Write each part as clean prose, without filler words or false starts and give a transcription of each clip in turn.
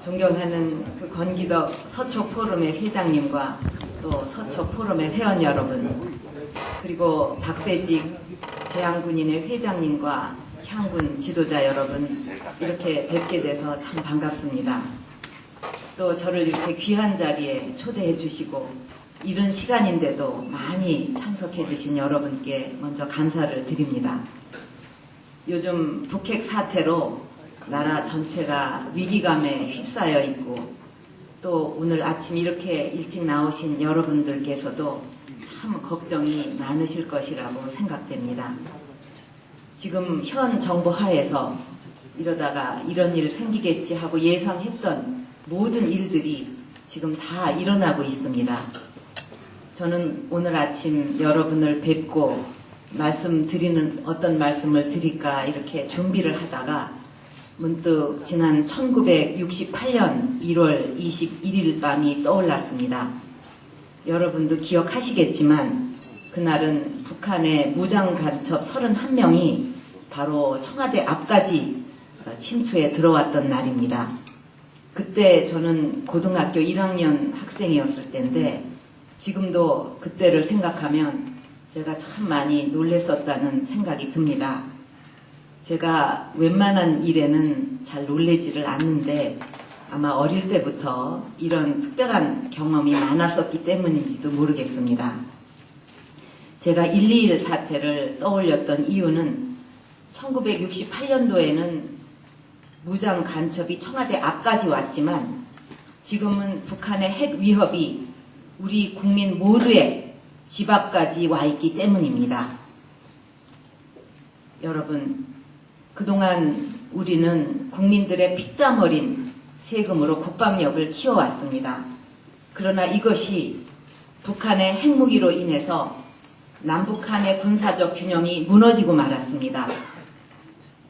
존경하는 그 권기덕 서초포럼의 회장님과 또 서초포럼의 회원 여러분, 그리고 박세직 재향군인의 회장님과 향군 지도자 여러분, 이렇게 뵙게 돼서 참 반갑습니다. 또 저를 이렇게 귀한 자리에 초대해 주시고 이른 시간인데도 많이 참석해 주신 여러분께 먼저 감사를 드립니다. 요즘 북핵 사태로 나라 전체가 위기감에 휩싸여 있고, 또 오늘 아침 이렇게 일찍 나오신 여러분들께서도 참 걱정이 많으실 것이라고 생각됩니다. 지금 현 정부 하에서 이러다가 이런 일 생기겠지 하고 예상했던 모든 일들이 지금 다 일어나고 있습니다. 저는 오늘 아침 여러분을 뵙고 어떤 말씀을 드릴까 이렇게 준비를 하다가 문득 지난 1968년 1월 21일 밤이 떠올랐습니다. 여러분도 기억하시겠지만 그날은 북한의 무장간첩 31명이 바로 청와대 앞까지 침투해 들어왔던 날입니다. 그때 저는 고등학교 1학년 학생이었을 때인데 지금도 그때를 생각하면 제가 참 많이 놀랬었다는 생각이 듭니다. 제가 웬만한 일에는 잘 놀래지를 않는데 아마 어릴 때부터 이런 특별한 경험이 많았었기 때문인지도 모르겠습니다. 제가 1.21 사태를 떠올렸던 이유는 1968년도에는 무장 간첩이 청와대 앞까지 왔지만 지금은 북한의 핵 위협이 우리 국민 모두의 집 앞까지 와 있기 때문입니다. 여러분, 그동안 우리는 국민들의 피땀 어린 세금으로 국방력을 키워왔습니다. 그러나 이것이 북한의 핵무기로 인해서 남북한의 군사적 균형이 무너지고 말았습니다.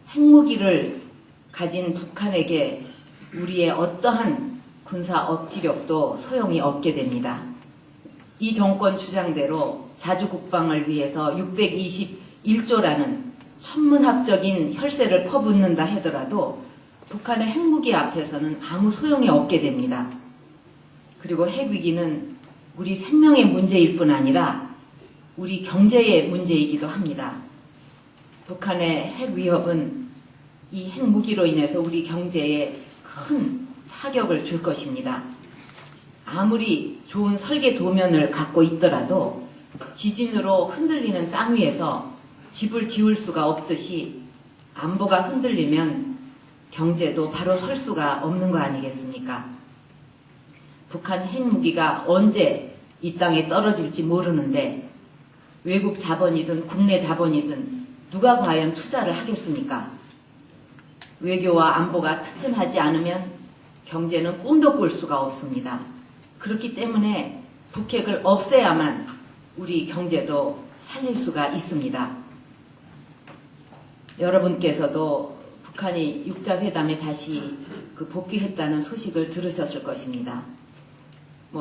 핵무기를 가진 북한에게 우리의 어떠한 군사 억지력도 소용이 없게 됩니다. 이 정권 주장대로 자주국방을 위해서 621조라는 천문학적인 혈세를 퍼붓는다 하더라도 북한의 핵무기 앞에서는 아무 소용이 없게 됩니다. 그리고 핵위기는 우리 생명의 문제일 뿐 아니라 우리 경제의 문제이기도 합니다. 북한의 핵위협은 이 핵무기로 인해서 우리 경제에 큰 타격을 줄 것입니다. 아무리 좋은 설계 도면을 갖고 있더라도 지진으로 흔들리는 땅 위에서 집을 지을 수가 없듯이 안보가 흔들리면 경제도 바로 설 수가 없는 거 아니겠습니까? 북한 핵무기가 언제 이 땅에 떨어질지 모르는데 외국 자본이든 국내 자본이든 누가 과연 투자를 하겠습니까? 외교와 안보가 튼튼하지 않으면 경제는 꿈도 꿀 수가 없습니다. 그렇기 때문에 북핵을 없애야만 우리 경제도 살릴 수가 있습니다. 여러분께서도 북한이 육자회담에 다시 복귀했다는 소식을 들으셨을 것입니다.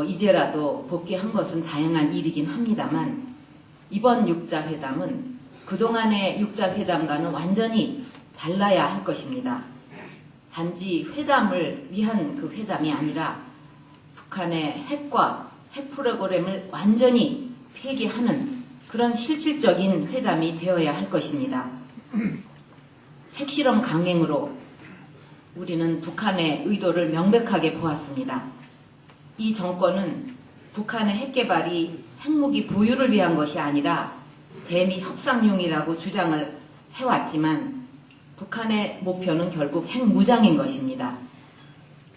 이제라도 복귀한 것은 다행한 일이긴 합니다만 이번 육자회담은 그동안의 육자회담과는 완전히 달라야 할 것입니다. 단지 회담을 위한 그 회담이 아니라 북한의 핵과 핵 프로그램을 완전히 폐기하는 그런 실질적인 회담이 되어야 할 것입니다. 핵실험 강행으로 우리는 북한의 의도를 명백하게 보았습니다. 이 정권은 북한의 핵개발이 핵무기 보유를 위한 것이 아니라 대미 협상용이라고 주장을 해왔지만 북한의 목표는 결국 핵무장인 것입니다.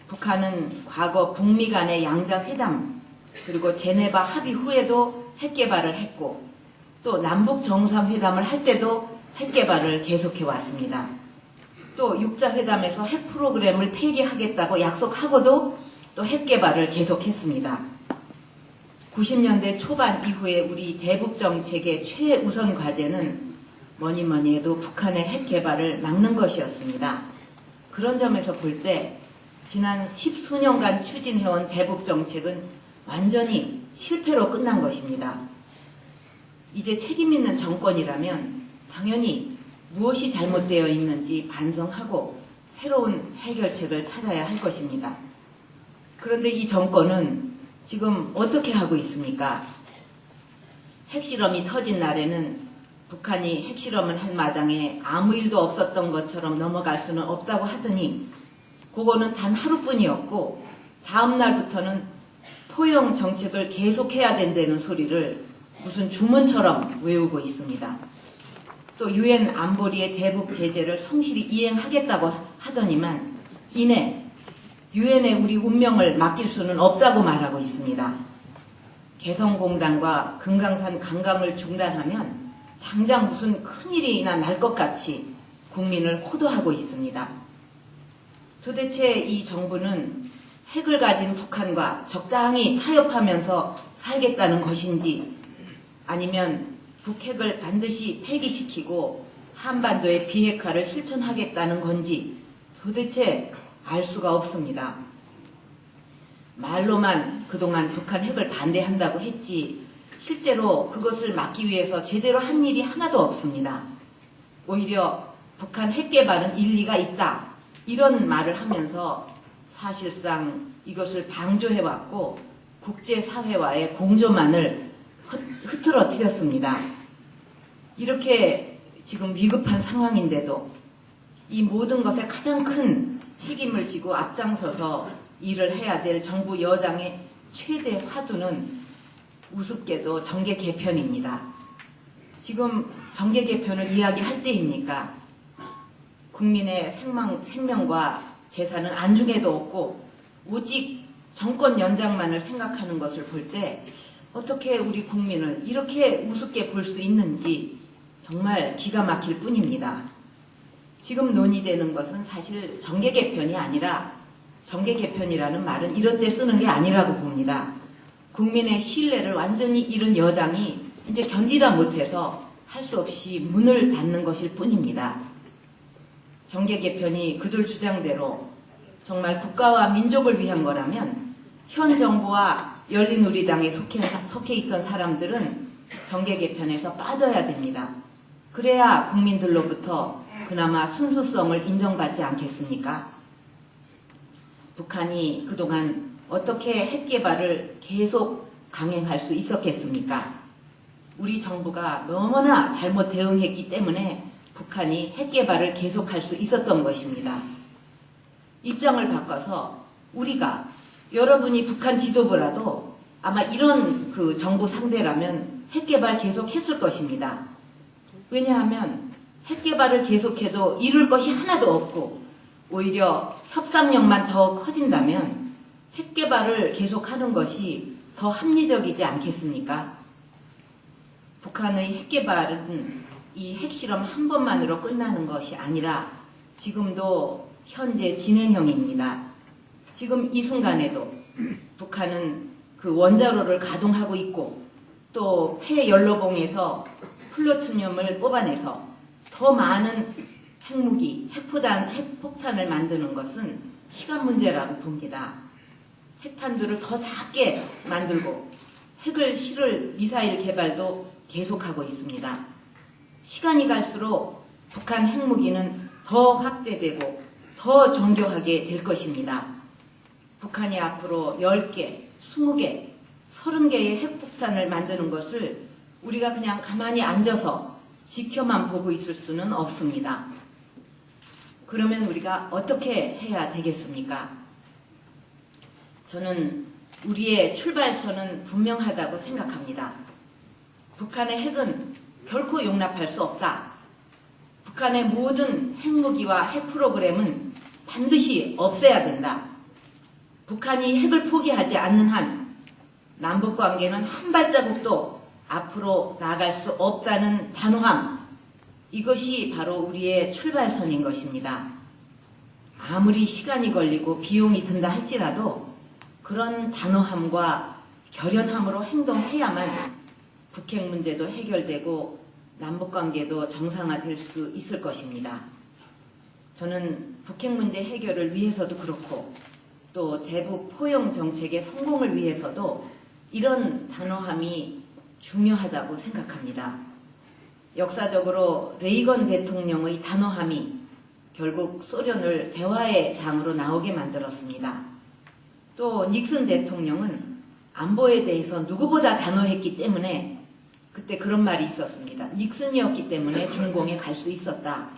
북한은 과거 북미 간의 양자회담 그리고 제네바 합의 후에도 핵개발을 했고 또 남북 정상회담을 할 때도 핵개발을 계속해 왔습니다. 또 육자회담에서 핵 프로그램을 폐기하겠다고 약속하고도 또 핵개발을 계속했습니다. 90년대 초반 이후에 우리 대북정책의 최우선 과제는 뭐니 해도 북한의 핵개발을 막는 것이었습니다. 그런 점에서 볼 때 지난 10수년간 추진해온 대북정책은 완전히 실패로 끝난 것입니다. 이제 책임있는 정권이라면 당연히 무엇이 잘못되어 있는지 반성하고 새로운 해결책을 찾아야 할 것입니다. 그런데 이 정권은 지금 어떻게 하고 있습니까? 핵실험이 터진 날에는 북한이 핵실험을 한 마당에 아무 일도 없었던 것처럼 넘어갈 수는 없다고 하더니 그거는 단 하루뿐이었고 다음 날부터는 포용 정책을 계속해야 된다는 소리를 무슨 주문처럼 외우고 있습니다. 또 유엔 안보리의 대북 제재를 성실히 이행하겠다고 하더니만 이내 유엔에 우리 운명을 맡길 수는 없다고 말하고 있습니다. 개성공단과 금강산 관광을 중단하면 당장 무슨 큰일이나 날 것 같이 국민을 호도하고 있습니다. 도대체 이 정부는 핵을 가진 북한과 적당히 타협하면서 살겠다는 것인지 아니면 북핵을 반드시 폐기시키고 한반도의 비핵화를 실천하겠다는 건지 도대체 알 수가 없습니다. 말로만 그동안 북한 핵을 반대한다고 했지 실제로 그것을 막기 위해서 제대로 한 일이 하나도 없습니다. 오히려 북한 핵 개발은 일리가 있다 이런 말을 하면서 사실상 이것을 방조해왔고 국제사회와의 공조만을 흐트러뜨렸습니다. 이렇게 지금 위급한 상황인데도 이 모든 것에 가장 큰 책임을 지고 앞장서서 일을 해야 될 정부 여당의 최대 화두는 우습게도 정계 개편입니다. 지금 정계 개편을 이야기할 때입니까? 국민의 생명과 재산은 안중에도 없고 오직 정권 연장만을 생각하는 것을 볼 때 어떻게 우리 국민을 이렇게 우습게 볼 수 있는지 정말 기가 막힐 뿐입니다. 지금 논의되는 것은 사실 정계 개편이 아니라 정계 개편이라는 말은 이런 때 쓰는 게 아니라고 봅니다. 국민의 신뢰를 완전히 잃은 여당이 이제 견디다 못해서 할 수 없이 문을 닫는 것일 뿐입니다. 정계 개편이 그들 주장대로 정말 국가와 민족을 위한 거라면 현 정부와 열린우리당에 속해 있던 사람들은 정계 개편에서 빠져야 됩니다. 그래야 국민들로부터 그나마 순수성을 인정받지 않겠습니까? 북한이 그동안 어떻게 핵 개발을 계속 강행할 수 있었겠습니까? 우리 정부가 너무나 잘못 대응했기 때문에 북한이 핵 개발을 계속할 수 있었던 것입니다. 입장을 바꿔서 우리가 여러분이 북한 지도부라도 아마 이런 그 정부 상대라면 핵 개발 계속했을 것입니다. 왜냐하면 핵 개발을 계속해도 이룰 것이 하나도 없고 오히려 협상력만 더 커진다면 핵 개발을 계속하는 것이 더 합리적이지 않겠습니까? 북한의 핵 개발은 이 핵실험 한 번만으로 끝나는 것이 아니라 지금도 현재 진행형입니다. 지금 이 순간에도 북한은 그 원자로를 가동하고 있고 또 폐연로봉에서 플루토늄을 뽑아내서 더 많은 핵무기, 핵폭탄을 만드는 것은 시간 문제라고 봅니다. 핵탄두를 더 작게 만들고 핵을 실을 미사일 개발도 계속하고 있습니다. 시간이 갈수록 북한 핵무기는 더 확대되고 더 정교하게 될 것입니다. 북한이 앞으로 10개, 20개, 30개의 핵폭탄을 만드는 것을 우리가 그냥 가만히 앉아서 지켜만 보고 있을 수는 없습니다. 그러면 우리가 어떻게 해야 되겠습니까? 저는 우리의 출발선은 분명하다고 생각합니다. 북한의 핵은 결코 용납할 수 없다. 북한의 모든 핵무기와 핵 프로그램은 반드시 없애야 된다. 북한이 핵을 포기하지 않는 한 남북관계는 한 발자국도 앞으로 나아갈 수 없다는 단호함, 이것이 바로 우리의 출발선인 것입니다. 아무리 시간이 걸리고 비용이 든다 할지라도 그런 단호함과 결연함으로 행동해야만 북핵 문제도 해결되고 남북관계도 정상화될 수 있을 것입니다. 저는 북핵 문제 해결을 위해서도 그렇고 또 대북 포용 정책의 성공을 위해서도 이런 단호함이 중요하다고 생각합니다. 역사적으로 레이건 대통령의 단호함이 결국 소련을 대화의 장으로 나오게 만들었습니다. 또 닉슨 대통령은 안보에 대해서 누구보다 단호했기 때문에 그때 그런 말이 있었습니다. 닉슨이었기 때문에 중공에 갈 수 있었다.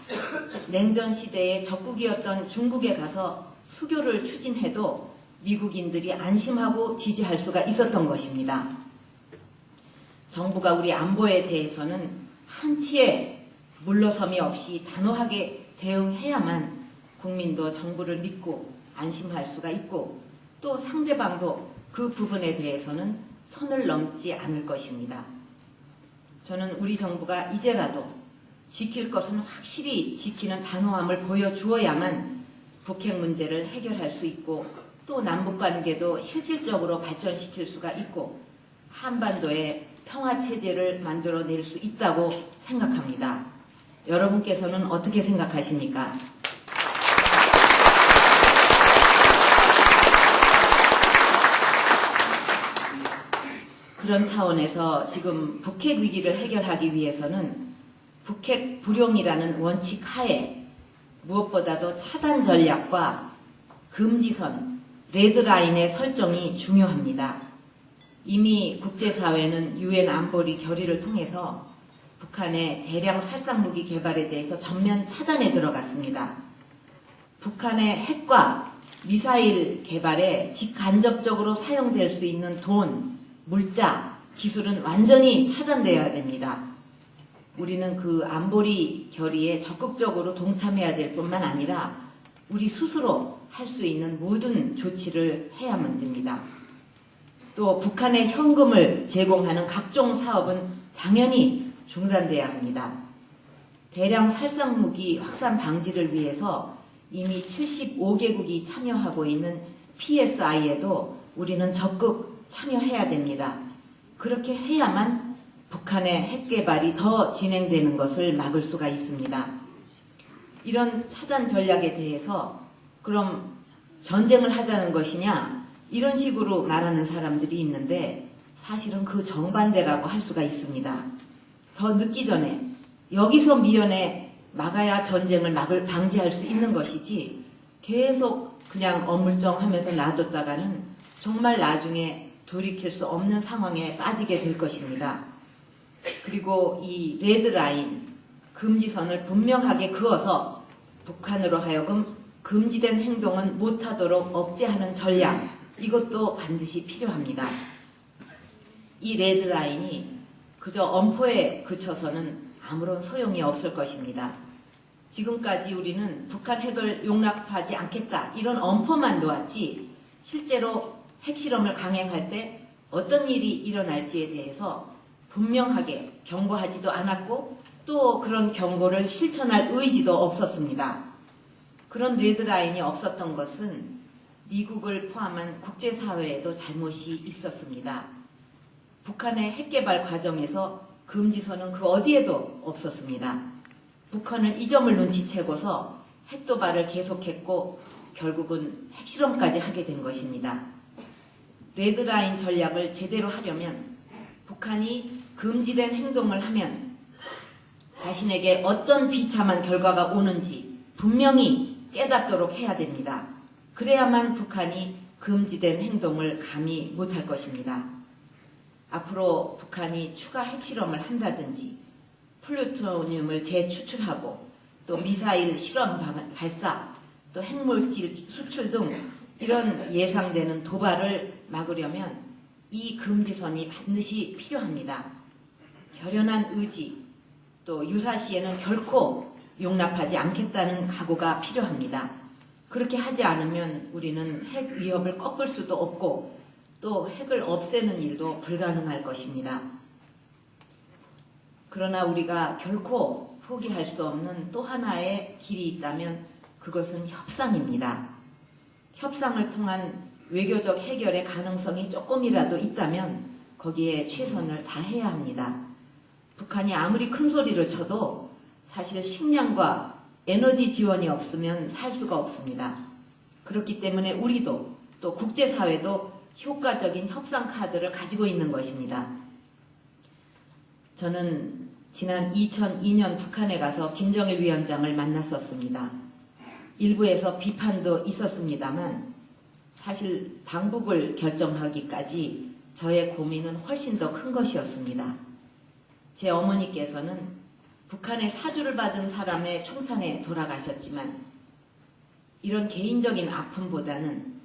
냉전 시대에 적국이었던 중국에 가서 수교를 추진해도 미국인들이 안심하고 지지할 수가 있었던 것입니다. 정부가 우리 안보에 대해서는 한치의 물러섬이 없이 단호하게 대응해야만 국민도 정부를 믿고 안심할 수가 있고 또 상대방도 그 부분에 대해서는 선을 넘지 않을 것입니다. 저는 우리 정부가 이제라도 지킬 것은 확실히 지키는 단호함을 보여주어야만 북핵 문제를 해결할 수 있고 또 남북관계도 실질적으로 발전시킬 수가 있고 한반도의 평화체제를 만들어낼 수 있다고 생각합니다. 여러분께서는 어떻게 생각하십니까? 그런 차원에서 지금 북핵 위기를 해결하기 위해서는 북핵 불용이라는 원칙 하에 무엇보다도 차단 전략과 금지선, 레드라인의 설정이 중요합니다. 이미 국제사회는 유엔 안보리 결의를 통해서 북한의 대량 살상무기 개발에 대해서 전면 차단에 들어갔습니다. 북한의 핵과 미사일 개발에 직간접적으로 사용될 수 있는 돈, 물자, 기술은 완전히 차단되어야 됩니다. 우리는 그 안보리 결의에 적극적으로 동참해야 될 뿐만 아니라 우리 스스로 할 수 있는 모든 조치를 해야만 됩니다. 또 북한의 현금을 제공하는 각종 사업은 당연히 중단돼야 합니다. 대량 살상무기 확산 방지를 위해서 이미 75개국이 참여하고 있는 PSI에도 우리는 적극 참여해야 됩니다. 그렇게 해야만 북한의 핵개발이 더 진행되는 것을 막을 수가 있습니다. 이런 차단 전략에 대해서 그럼 전쟁을 하자는 것이냐 이런 식으로 말하는 사람들이 있는데 사실은 그 정반대라고 할 수가 있습니다. 더 늦기 전에 여기서 미연에 막아야 전쟁을 방지할 수 있는 것이지 계속 그냥 어물쩡하면서 놔뒀다가는 정말 나중에 돌이킬 수 없는 상황에 빠지게 될 것입니다. 그리고 이 레드라인, 금지선을 분명하게 그어서 북한으로 하여금 금지된 행동은 못하도록 억제하는 전략, 이것도 반드시 필요합니다. 이 레드라인이 그저 엄포에 그쳐서는 아무런 소용이 없을 것입니다. 지금까지 우리는 북한 핵을 용납하지 않겠다 이런 엄포만 놓았지 실제로 핵실험을 강행할 때 어떤 일이 일어날지에 대해서 분명하게 경고하지도 않았고 또 그런 경고를 실천할 의지도 없었습니다. 그런 레드라인이 없었던 것은 미국을 포함한 국제사회에도 잘못이 있었습니다. 북한의 핵개발 과정에서 금지선은 그 어디에도 없었습니다. 북한은 이 점을 눈치채고서 핵도발을 계속했고 결국은 핵실험까지 하게 된 것입니다. 레드라인 전략을 제대로 하려면 북한이 금지된 행동을 하면 자신에게 어떤 비참한 결과가 오는지 분명히 깨닫도록 해야 됩니다. 그래야만 북한이 금지된 행동을 감히 못할 것입니다. 앞으로 북한이 추가 핵실험을 한다든지 플루토늄을 재추출하고 또 미사일 실험 발사 또 핵물질 수출 등 이런 예상되는 도발을 막으려면 이 금지선이 반드시 필요합니다. 결연한 의지 또 유사시에는 결코 용납하지 않겠다는 각오가 필요합니다. 그렇게 하지 않으면 우리는 핵 위협을 꺾을 수도 없고 또 핵을 없애는 일도 불가능할 것입니다. 그러나 우리가 결코 포기할 수 없는 또 하나의 길이 있다면 그것은 협상입니다. 협상을 통한 외교적 해결의 가능성이 조금이라도 있다면 거기에 최선을 다해야 합니다. 북한이 아무리 큰 소리를 쳐도 사실 식량과 에너지 지원이 없으면 살 수가 없습니다. 그렇기 때문에 우리도 또 국제사회도 효과적인 협상 카드를 가지고 있는 것입니다. 저는 지난 2002년 북한에 가서 김정일 위원장을 만났었습니다. 일부에서 비판도 있었습니다만 사실 방북을 결정하기까지 저의 고민은 훨씬 더 큰 것이었습니다. 제 어머니께서는 북한의 사주를 받은 사람의 총탄에 돌아가셨지만 이런 개인적인 아픔보다는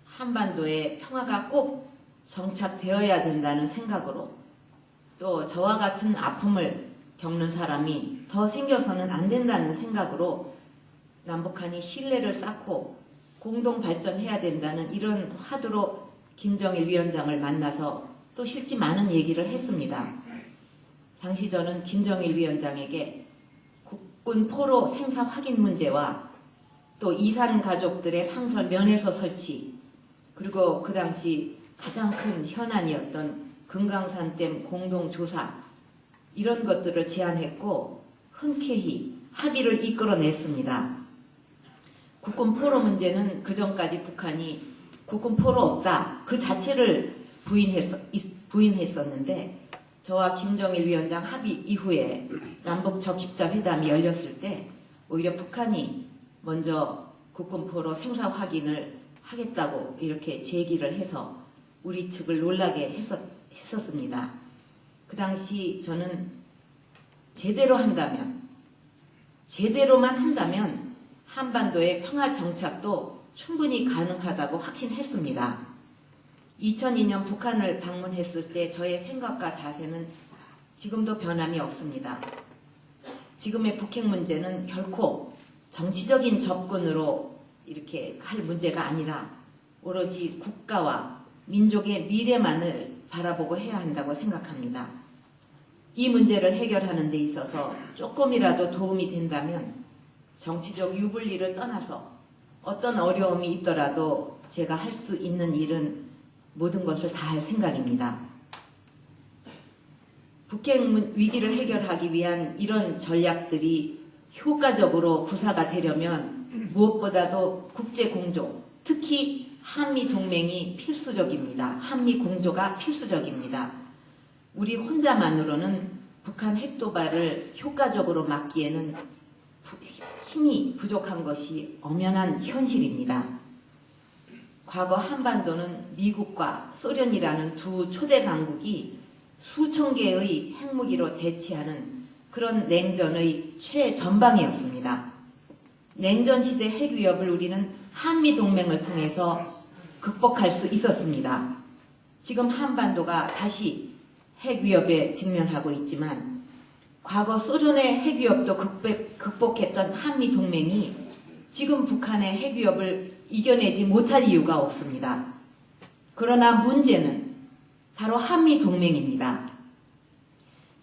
한반도의 평화가 꼭 정착되어야 된다는 생각으로 또 저와 같은 아픔을 겪는 사람이 더 생겨서는 안 된다는 생각으로 남북한이 신뢰를 쌓고 공동 발전해야 된다는 이런 화두로 김정일 위원장을 만나서 또 실제 많은 얘기를 했습니다. 당시 저는 김정일 위원장에게 국군 포로 생사 확인 문제와 또 이산 가족들의 상설 면회소 설치 그리고 그 당시 가장 큰 현안이었던 금강산댐 공동조사 이런 것들을 제안했고 흔쾌히 합의를 이끌어냈습니다. 국군 포로 문제는 그전까지 북한이 국군 포로 없다 그 자체를 부인했었는데 저와 김정일 위원장 합의 이후에 남북 적십자 회담이 열렸을 때 오히려 북한이 먼저 국군 포로 생사 확인을 하겠다고 이렇게 제기를 해서 우리 측을 놀라게 했었습니다. 그 당시 저는 제대로만 한다면 한반도의 평화 정착도 충분히 가능하다고 확신했습니다. 2002년 북한을 방문했을 때 저의 생각과 자세는 지금도 변함이 없습니다. 지금의 북핵 문제는 결코 정치적인 접근으로 이렇게 할 문제가 아니라 오로지 국가와 민족의 미래만을 바라보고 해야 한다고 생각합니다. 이 문제를 해결하는 데 있어서 조금이라도 도움이 된다면 정치적 유불리를 떠나서 어떤 어려움이 있더라도 제가 할 수 있는 일은 모든 것을 다 할 생각입니다. 북핵 위기를 해결하기 위한 이런 전략들이 효과적으로 구사가 되려면 무엇보다도 국제공조, 특히 한미동맹이 필수적입니다. 한미공조가 필수적입니다. 우리 혼자만으로는 북한 핵도발을 효과적으로 막기에는 힘이 부족한 것이 엄연한 현실입니다. 과거 한반도는 미국과 소련이라는 두 초대 강국이 수천 개의 핵무기로 대치하는 그런 냉전의 최전방이었습니다. 냉전시대 핵위협을 우리는 한미동맹을 통해서 극복할 수 있었습니다. 지금 한반도가 다시 핵위협에 직면하고 있지만 과거 소련의 핵위협도 극복했던 한미동맹이 지금 북한의 핵위협을 이겨내지 못할 이유가 없습니다. 그러나 문제는 바로 한미동맹입니다.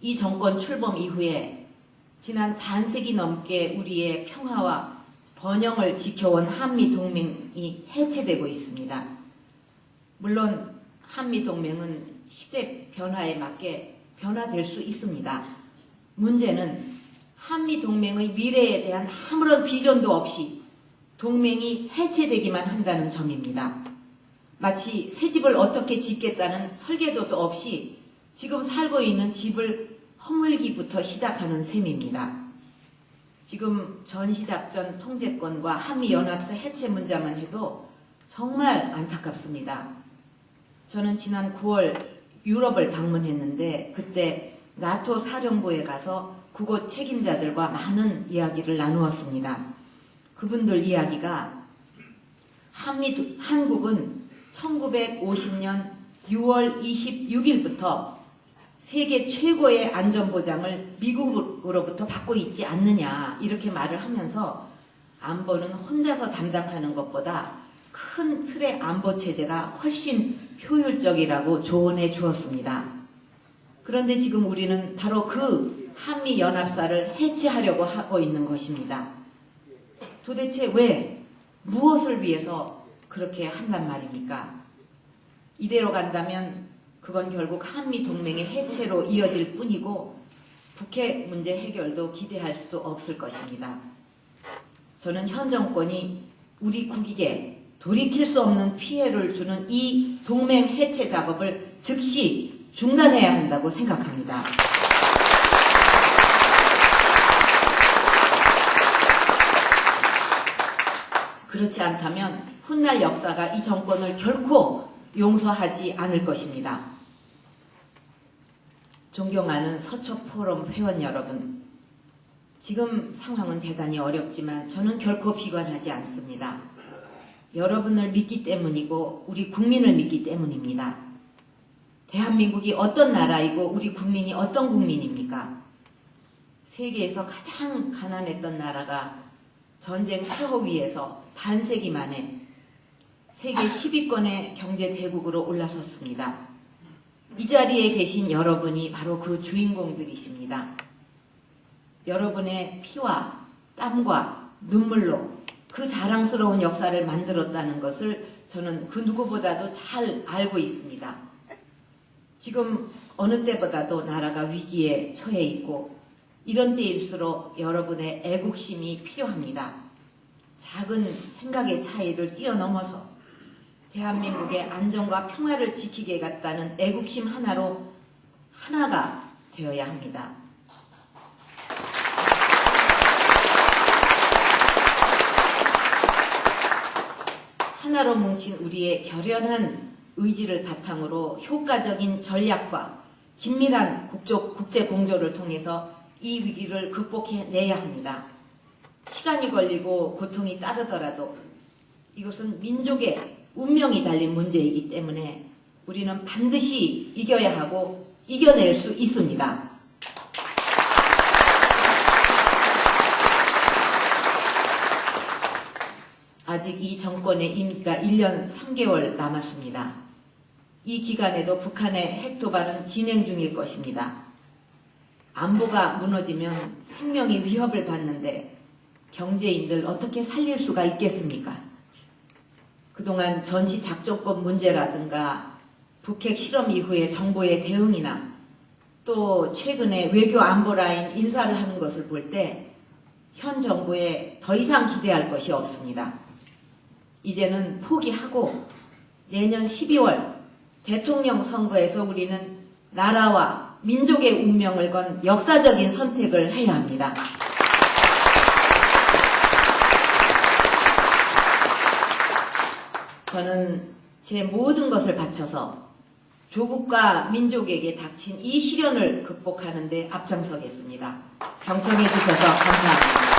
이 정권 출범 이후에 지난 반세기 넘게 우리의 평화와 번영을 지켜온 한미동맹이 해체되고 있습니다. 물론 한미동맹은 시대 변화에 맞게 변화될 수 있습니다. 문제는 한미동맹의 미래에 대한 아무런 비전도 없이 동맹이 해체되기만 한다는 점입니다. 마치 새 집을 어떻게 짓겠다는 설계도도 없이 지금 살고 있는 집을 허물기부터 시작하는 셈입니다. 지금 전시작전 통제권과 한미연합사 해체 문제만 해도 정말 안타깝습니다. 저는 지난 9월 유럽을 방문했는데 그때 나토 사령부에 가서 그곳 책임자들과 많은 이야기를 나누었습니다. 그분들 이야기가 한국은 1950년 6월 26일부터 세계 최고의 안전보장을 미국으로부터 받고 있지 않느냐 이렇게 말을 하면서 안보는 혼자서 담당하는 것보다 큰 틀의 안보체제가 훨씬 효율적이라고 조언해 주었습니다. 그런데 지금 우리는 바로 그 한미연합사를 해체하려고 하고 있는 것입니다. 도대체 왜, 무엇을 위해서 그렇게 한단 말입니까? 이대로 간다면 그건 결국 한미동맹의 해체로 이어질 뿐이고 북핵 문제 해결도 기대할 수 없을 것입니다. 저는 현 정권이 우리 국익에 돌이킬 수 없는 피해를 주는 이 동맹 해체 작업을 즉시 중단해야 한다고 생각합니다. 그렇지 않다면 훗날 역사가 이 정권을 결코 용서하지 않을 것입니다. 존경하는 서초포럼 회원 여러분, 지금 상황은 대단히 어렵지만 저는 결코 비관하지 않습니다. 여러분을 믿기 때문이고 우리 국민을 믿기 때문입니다. 대한민국이 어떤 나라이고 우리 국민이 어떤 국민입니까? 세계에서 가장 가난했던 나라가 전쟁 폐허 위에서 반세기 만에 세계 10위권의 경제 대국으로 올라섰습니다. 이 자리에 계신 여러분이 바로 그 주인공들이십니다. 여러분의 피와 땀과 눈물로 그 자랑스러운 역사를 만들었다는 것을 저는 그 누구보다도 잘 알고 있습니다. 지금 어느 때보다도 나라가 위기에 처해 있고 이런 때일수록 여러분의 애국심이 필요합니다. 작은 생각의 차이를 뛰어넘어서 대한민국의 안정과 평화를 지키겠다는 애국심 하나로 하나가 되어야 합니다. 하나로 뭉친 우리의 결연한 의지를 바탕으로 효과적인 전략과 긴밀한 국제 공조를 통해서 이 위기를 극복해내야 합니다. 시간이 걸리고 고통이 따르더라도 이것은 민족의 운명이 달린 문제이기 때문에 우리는 반드시 이겨야 하고 이겨낼 수 있습니다. 아직 이 정권의 임기가 1년 3개월 남았습니다. 이 기간에도 북한의 핵 도발은 진행 중일 것입니다. 안보가 무너지면 생명이 위협을 받는데 경제인들 어떻게 살릴 수가 있겠습니까? 그동안 전시 작전권 문제라든가 북핵 실험 이후의 정부의 대응이나 또 최근에 외교 안보 라인 인사를 하는 것을 볼 때 현 정부에 더 이상 기대할 것이 없습니다. 이제는 포기하고 내년 12월 대통령 선거에서 우리는 나라와 민족의 운명을 건 역사적인 선택을 해야 합니다. 저는 제 모든 것을 바쳐서 조국과 민족에게 닥친 이 시련을 극복하는 데 앞장서겠습니다. 경청해 주셔서 감사합니다.